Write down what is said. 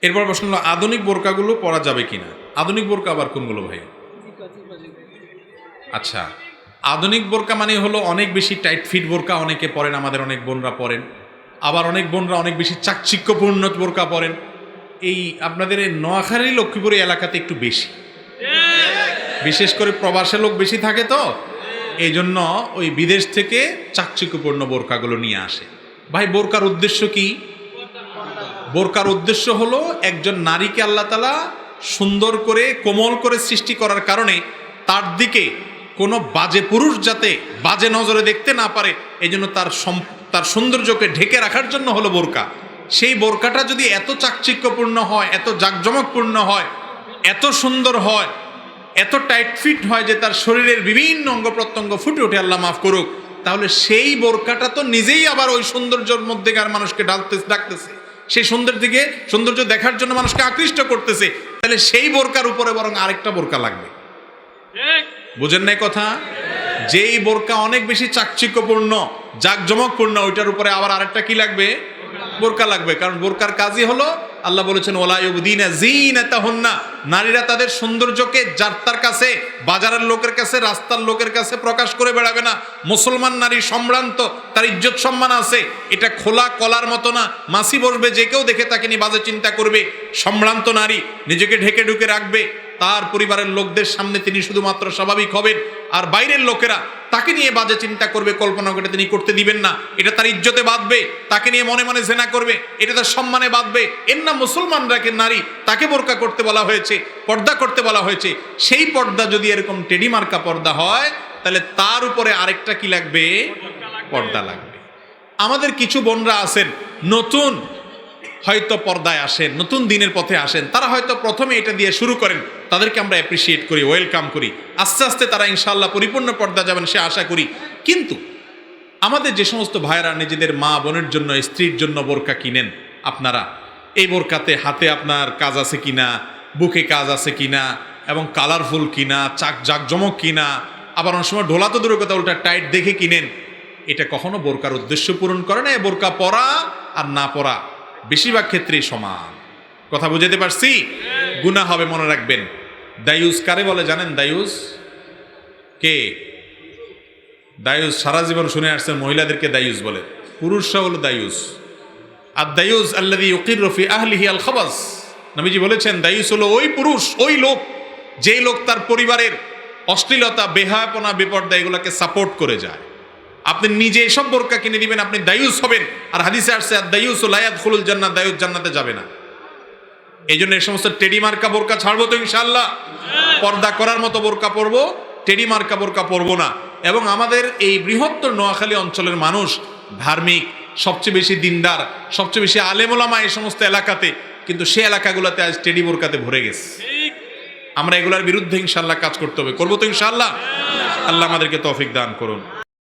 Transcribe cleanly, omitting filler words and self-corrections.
এরপর প্রশ্ন হলো আধুনিক বোরকাগুলো পরা যাবে কিনা। আধুনিক বোরকা আবার কোনগুলো ভাই? আচ্ছা, আধুনিক বোরকা মানে হলো অনেক বেশি টাইট ফিট বোরকা অনেকে পরেন, আমাদের অনেক বোনরা পরেন। আবার অনেক বোনরা অনেক বেশি চাকচিক্যপূর্ণ বোরকা পরেন। এই আপনাদের এই নোয়াখালী লক্ষ্মীপুরে এলাকাতে একটু বেশি, বিশেষ করে প্রবাসে লোক বেশি থাকে, তো এই জন্য ওই বিদেশ থেকে চাকচিক্যপূর্ণ বোরকাগুলো নিয়ে আসে। ভাই বোরকার উদ্দেশ্য কি? বোরকার উদ্দেশ্য হলো একজন নারীকে আল্লাহ তাআলা সুন্দর করে কোমল করে সৃষ্টি করার কারণে তার দিকে কোনো বাজে পুরুষ যাতে বাজে নজরে দেখতে না পারে, এই জন্য তার সৌন্দর্যকে ঢেকে রাখার জন্য হলো বোরকা। সেই বোরকাটা যদি এত চাকচিক্যপূর্ণ হয়, এত জাঁকজমকপূর্ণ হয়, এত সুন্দর হয়, এত টাইট ফিট হয় যে তার শরীরের বিভিন্ন অঙ্গ প্রত্যঙ্গ ফুটে ওঠে, আল্লাহ মাফ করুক, তাহলে সেই বোরকাটা তো নিজেই আবার ওই সৌন্দর্যের মধ্যেকার মানুষকে ডাকতেছে, সেই সৌন্দর্য দেখার জন্য মানুষকে আকৃষ্ট করতেছে। তাহলে সেই বোরকার উপরে বরং আরেকটা বোরকা লাগবে। বুঝেন নাই কথা? যেই বোরকা অনেক বেশি চাকচিক্যপূর্ণ জাঁকজমকপূর্ণ, ওইটার উপরে আবার আরেকটা কি লাগবে? বোরকা লাগবে। কারণ বোরকার কাজই হলো, আল্লাহ বলেছেন ওয়ালা ইউবদিনা যিনাতাহুন্না, নারীরা তাদের সৌন্দর্যকে যার তার কাছে, বাজারের লোকের কাছে, রাস্তার লোকের কাছে প্রকাশ করে বেড়াবে না। মুসলমান নারী সম্ভ্রান্ত, তার ইজ্জত সম্মান আছে, এটা খোলা কলার মতো না। মাসি বসবে, যে কেউ দেখে তাকে নিয়ে বাজে চিন্তা করবে। সম্ভ্রান্ত নারী নিজেকে ঢেকে ঢুকে রাখবে, তার পরিবারের লোকদের সামনে তিনি শুধুমাত্র স্বাভাবিক হবেন, আর বাইরের লোকেরা তাকে নিয়ে বাজে চিন্তা করবে, কল্পনা করে তিনি করতে দিবেন না। এটা তার ইজ্জতে বাঁধবে, তাকে নিয়ে মনে মনে জেনা করবে, এটা তার সম্মানে বাঁধবে। এর নাম মুসলমানরাকে নারী, তাকে বোরকা করতে বলা হয়েছে, পর্দা করতে বলা হয়েছে। সেই পর্দা যদি এরকম টেডি মার্কা পর্দা হয়, তাহলে তার উপরে আরেকটা কি লাগবে? পর্দা লাগবে। আমাদের কিছু বোনরা আছেন নতুন হয়তো পর্দায় আসেন, নতুন দিনের পথে আসেন, তারা হয়তো প্রথমে এটা দিয়ে শুরু করেন, তাদেরকে আমরা অ্যাপ্রিসিয়েট করি, ওয়েলকাম করি। আস্তে আস্তে তারা ইনশাআল্লাহ পরিপূর্ণ পর্দা যাবেন সে আশা করি। কিন্তু আমাদের যে সমস্ত ভাইয়েরা নিজেদের মা বোনের জন্য, স্ত্রীর জন্য বোরকা কিনেন, আপনারা এই বোরকাতে হাতে আপনার কাজ আছে কিনা, বুকে কাজ আছে কিনা, এবং কালারফুল কিনা, জাকজমক কিনা, আবার অনেক সময় ঢোলা তো দূরের কথা, উল্টা টাইট দেখে কিনেন, এটা কখনো বোরকার উদ্দেশ্য পূরণ করে না। বোরকা পরা আর না পরা বেশিরভাগ ক্ষেত্রেই সমান। কথা বুঝাতে পারছি? গুনাহ হবে, মনে রাখবেন। দায়ুস কারে বলে জানেন? দায়ুস কে? দায়ুস সারা জীবন শুনে আসছেন, মহিলাদেরকে দায়ুস বলে, পুরুষরা হলো দায়ুস। আর দায়ুস আল্লাযী ইউকিররু ফি আহলিহি আল খাবাস, নবীজি বলেছেন দায়ুস হলো ওই পুরুষ, ওই লোক, যেই লোক তার পরিবারের অশ্লীলতা, বেহায়াপনা, বেপর্দা এগুলোকে সাপোর্ট করে যায়। আপনি নিজে এসব বোরকা কিনে দিবেন, আপনি দায়ুস হবেন। আর হাদিসে আসছে দায়ুস লা ইয়াদখুলুল জান্নাহ, দায়ুস জান্নাতে যাবে না। এই জন্য এই সমস্ত টেডি মার্কা বোরকা ছাড়বো তো ইনশাআল্লাহ। পর্দা করার মতো বোরকা পরবো, টেডি মার্কা বোরকা পরবো না। এবং আমাদের এই বৃহত্তর নোয়াখালী অঞ্চলের মানুষ ধার্মিক, সবচেয়ে বেশি দিনদার, সবচেয়ে বেশি আলেম ওলামা এই সমস্ত এলাকাতে, কিন্তু সে এলাকাগুলোতে আজ টেডি বোরকাতে ভরে গেছে। আমরা এগুলোর বিরুদ্ধে ইনশাআল্লাহ কাজ করতে হবে, করবো তো ইনশাআল্লাহ। আল্লাহ আমাদেরকে তৌফিক দান করুন।